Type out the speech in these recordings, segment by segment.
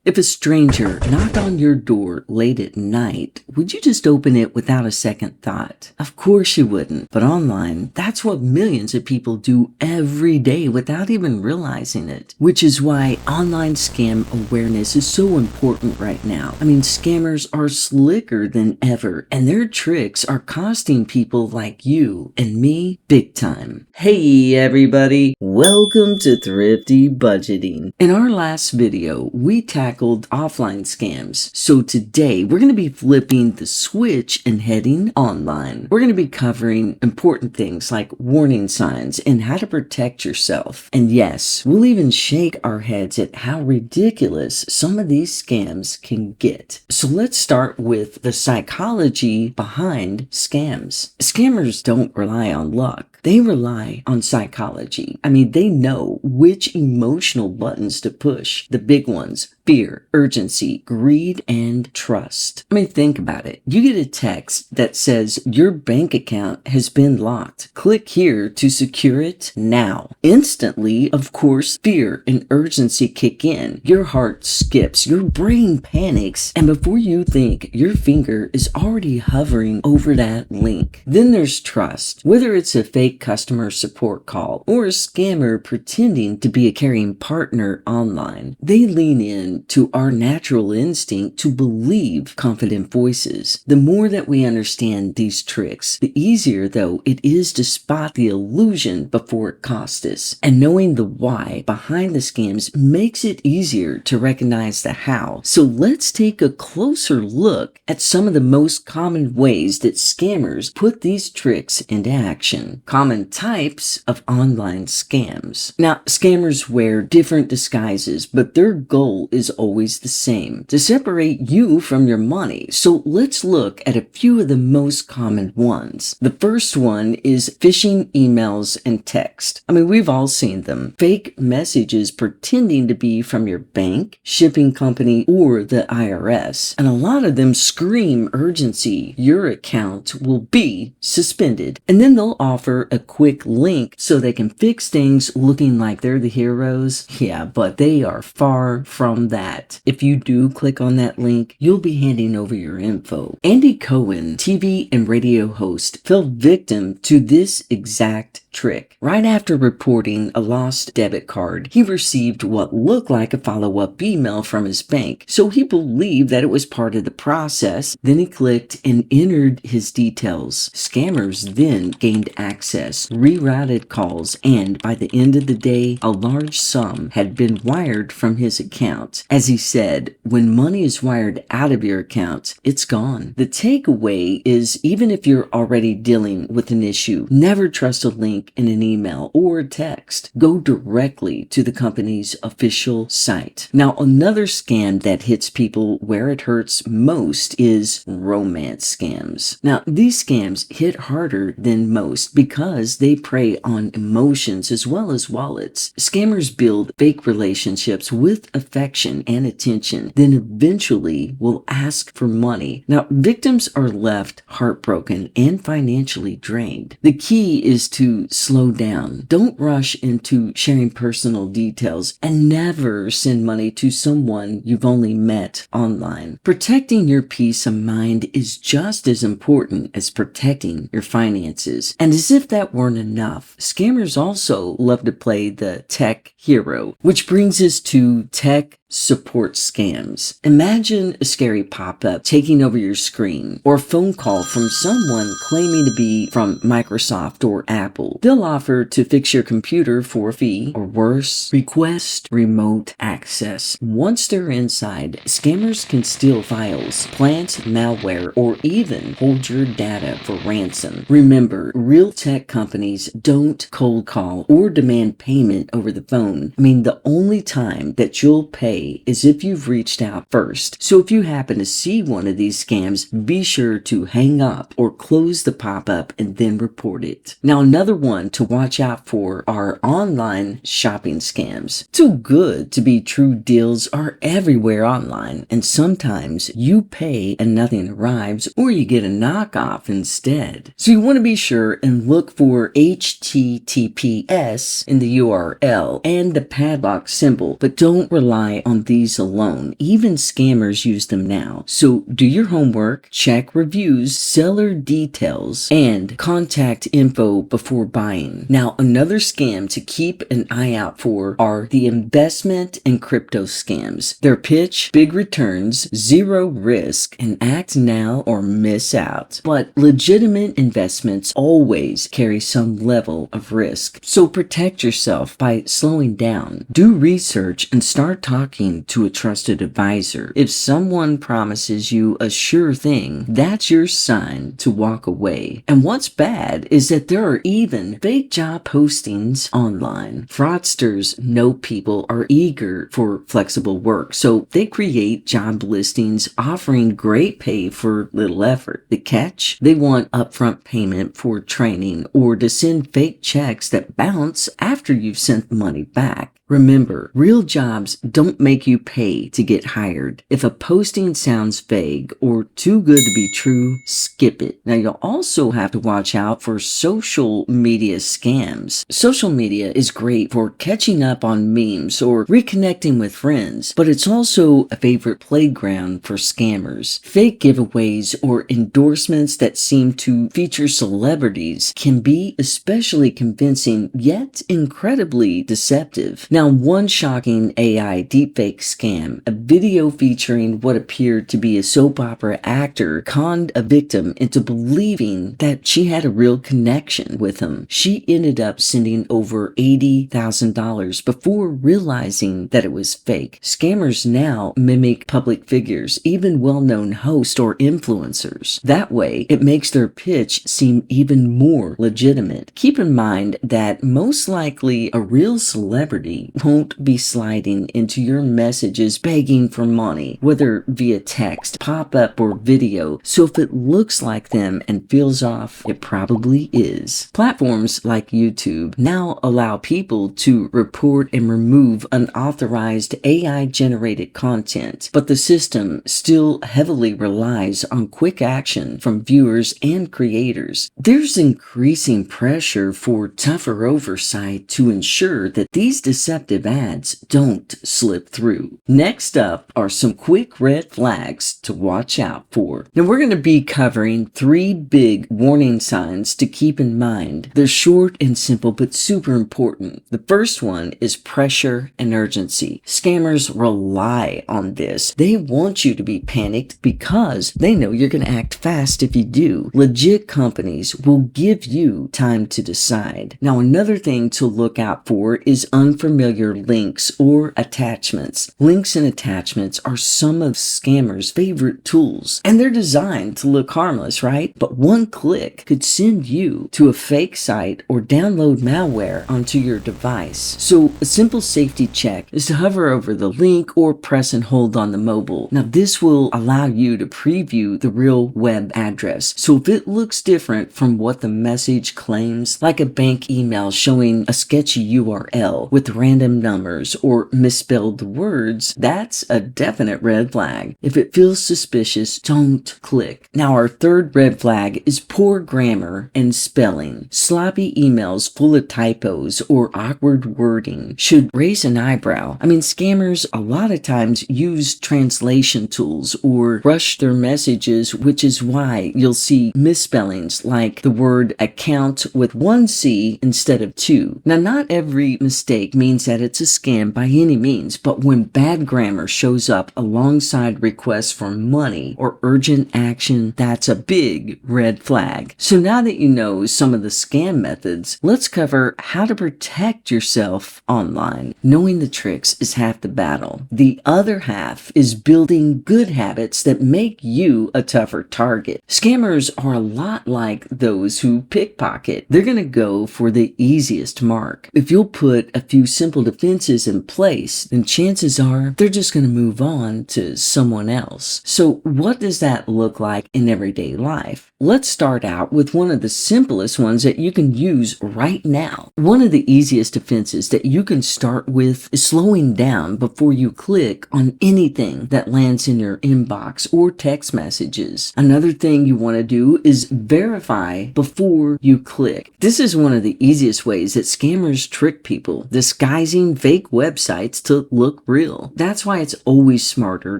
If a stranger knocked on your door late at night, would you just open it without a second thought? Of course you wouldn't. But online, that's what millions of people do every day without even realizing it. Which is why online scam awareness is so important right now. I mean, scammers are slicker than ever, and their tricks are costing people like you and me big time. Hey everybody, welcome to Thrifty Budgeting. In our last video, we tackled offline scams. So today, we're going to be flipping the switch and heading online. We're going to be covering important things like warning signs and how to protect yourself. And yes, we'll even shake our heads at how ridiculous some of these scams can get. So let's start with the psychology behind scams. Scammers don't rely on luck. They rely on psychology. I mean, they know which emotional buttons to push. The big ones: fear, urgency, greed, and trust. I mean, think about it. You get a text that says your bank account has been locked. Click here to secure it now. Instantly, of course, fear and urgency kick in. Your heart skips, your brain panics, and before you think, your finger is already hovering over that link. Then there's trust. Whether it's a fake customer support call or a scammer pretending to be a caring partner online, they lean in to our natural instinct to believe confident voices. The more that we understand these tricks, the easier though it is to spot the illusion before it costs us. And knowing the why behind the scams makes it easier to recognize the how. So let's take a closer look at some of the most common ways that scammers put these tricks into action. Common types of online scams. Now, scammers wear different disguises, but their goal is always the same: to separate you from your money. So let's look at a few of the most common ones. The first one is phishing emails and text. I mean, we've all seen them. Fake messages pretending to be from your bank, shipping company, or the IRS. And a lot of them scream urgency. Your account will be suspended. And then they'll offer a quick link so they can fix things looking like they're the heroes. Yeah, but they are far from that. If you do click on that link, you'll be handing over your info. Andy Cohen, TV and radio host, fell victim to this exact trick. Right after reporting a lost debit card, he received what looked like a follow-up email from his bank, so he believed that it was part of the process. Then he clicked and entered his details. Scammers then gained access, rerouted calls, and by the end of the day, a large sum had been wired from his account. As he said, when money is wired out of your account, it's gone. The takeaway is, even if you're already dealing with an issue, never trust a link in an email or a text. Go directly to the company's official site. Now, another scam that hits people where it hurts most is romance scams. Now, these scams hit harder than most because they prey on emotions as well as wallets. Scammers build fake relationships with affection and attention, then eventually will ask for money. Now, victims are left heartbroken and financially drained. The key is to slow down. Don't rush into sharing personal details, and never send money to someone you've only met online. Protecting your peace of mind is just as important as protecting your finances. And as if that weren't enough, scammers also love to play the tech hero, which brings us to tech support scams. Imagine a scary pop-up taking over your screen, or a phone call from someone claiming to be from Microsoft or Apple. They'll offer to fix your computer for a fee, or worse, request remote access. Once they're inside, scammers can steal files, plant malware, or even hold your data for ransom. Remember, real tech companies don't cold call or demand payment over the phone. I mean, the only time that you'll pay is if you've reached out first. So if you happen to see one of these scams, be sure to hang up or close the pop-up and then report it. Now, another one one to watch out for are online shopping scams. Too good to be true deals are everywhere online, and sometimes you pay and nothing arrives, or you get a knockoff instead. So you want to be sure and look for HTTPS in the URL and the padlock symbol, but don't rely on these alone. Even scammers use them now. So do your homework, check reviews, seller details, and contact info before buying. Now, another scam to keep an eye out for are the investment and crypto scams. Their pitch: big returns, zero risk, and act now or miss out. But legitimate investments always carry some level of risk. So protect yourself by slowing down. Do research and start talking to a trusted advisor. If someone promises you a sure thing, that's your sign to walk away. And what's bad is that there are even fake job postings online. Fraudsters know people are eager for flexible work, so they create job listings offering great pay for little effort. The catch? They want upfront payment for training or to send fake checks that bounce after you've sent the money back. Remember, real jobs don't make you pay to get hired. If a posting sounds vague or too good to be true, skip it. Now, you'll also have to watch out for social media scams. Social media is great for catching up on memes or reconnecting with friends, but it's also a favorite playground for scammers. Fake giveaways or endorsements that seem to feature celebrities can be especially convincing yet incredibly deceptive. Now, one shocking AI deepfake scam, a video featuring what appeared to be a soap opera actor, conned a victim into believing that she had a real connection with him. She ended up sending over $80,000 before realizing that it was fake. Scammers now mimic public figures, even well-known hosts or influencers. That way, it makes their pitch seem even more legitimate. Keep in mind that most likely a real celebrity won't be sliding into your messages begging for money, whether via text, pop-up, or video. So if it looks like them and feels off, it probably is. Platforms like YouTube now allow people to report and remove unauthorized AI-generated content, but the system still heavily relies on quick action from viewers and creators. There's increasing pressure for tougher oversight to ensure that these deceptive ads don't slip through. Next up are some quick red flags to watch out for. Now, we're going to be covering 3 big warning signs to keep in mind. They're short and simple, but super important. The first one is pressure and urgency. Scammers rely on this. They want you to be panicked because they know you're going to act fast if you do. Legit companies will give you time to decide. Now, another thing to look out for is unfamiliar links or attachments. Links and attachments are some of scammers' favorite tools, and they're designed to look harmless, right? But one click could send you to a fake site or download malware onto your device. So a simple safety check is to hover over the link or press and hold on the mobile. Now, this will allow you to preview the real web address. So if it looks different from what the message claims, like a bank email showing a sketchy URL with random numbers or misspelled words, that's a definite red flag. If it feels suspicious, don't click. Now, our third red flag is poor grammar and spelling. Sloppy emails full of typos or awkward wording should raise an eyebrow. Scammers a lot of times use translation tools or rush their messages, which is why you'll see misspellings like the word account with 1 C instead of 2. Now, not every mistake means that it's a scam by any means, but when bad grammar shows up alongside requests for money or urgent action, that's a big red flag. So now that you know some of the scam methods, let's cover how to protect yourself online. Knowing the tricks is half the battle. The other half is building good habits that make you a tougher target. Scammers are a lot like those who pickpocket. They're going to go for the easiest mark. If you'll put a few simple simple defenses in place, then chances are they're just going to move on to someone else. So what does that look like in everyday life? Let's start out with one of the simplest ones that you can use right now. One of the easiest defenses that you can start with is slowing down before you click on anything that lands in your inbox or text messages. Another thing you want to do is verify before you click. This is one of the easiest ways that scammers trick people, disguising fake websites to look real. That's why it's always smarter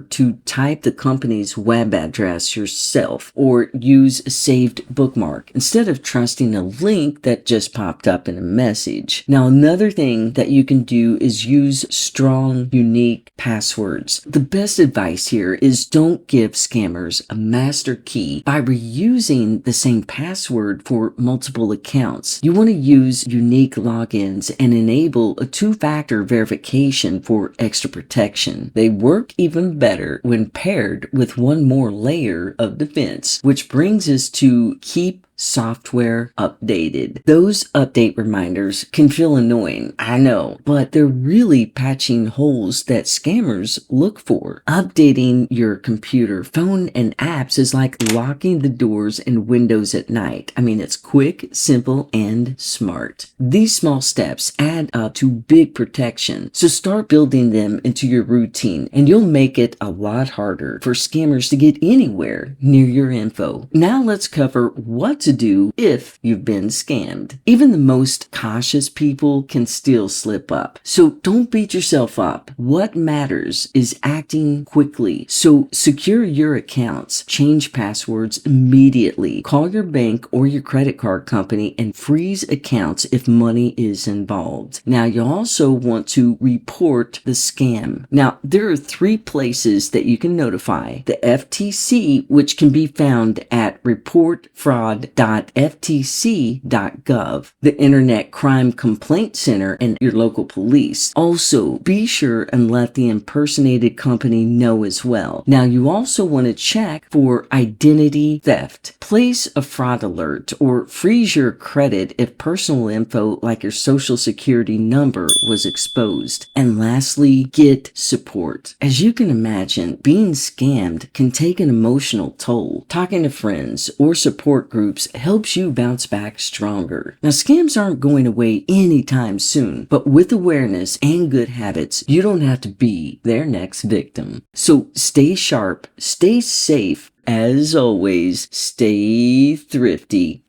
to type the company's web address yourself or use a saved bookmark instead of trusting a link that just popped up in a message. Now, another thing that you can do is use strong, unique passwords. The best advice here is don't give scammers a master key by reusing the same password for multiple accounts. You want to use unique logins and enable a two-factor verification for extra protection. They work even better when paired with one more layer of defense, which brings us to keep software updated. Those update reminders can feel annoying, I know, but they're really patching holes that scammers look for. Updating your computer, phone, and apps is like locking the doors and windows at night. I mean, it's quick, simple, and smart. These small steps add up to big protection, so start building them into your routine, and you'll make it a lot harder for scammers to get anywhere near your info. Now let's cover what to do if you've been scammed. Even the most cautious people can still slip up, so don't beat yourself up. What matters is acting quickly. So secure your accounts, change passwords immediately, call your bank or your credit card company, and freeze accounts if money is involved. Now you also want to report the scam. Now there are 3 places that you can notify: the FTC, which can be found at reportfraud.ftc.gov, the Internet Crime Complaint Center, and your local police. Also, be sure and let the impersonated company know as well. Now, you also want to check for identity theft. Place a fraud alert or freeze your credit if personal info like your social security number was exposed. And lastly, get support. As you can imagine, being scammed can take an emotional toll. Talking to friends or support groups helps you bounce back stronger. Now, scams aren't going away anytime soon, but with awareness and good habits, you don't have to be their next victim. So stay sharp, stay safe, as always, stay thrifty.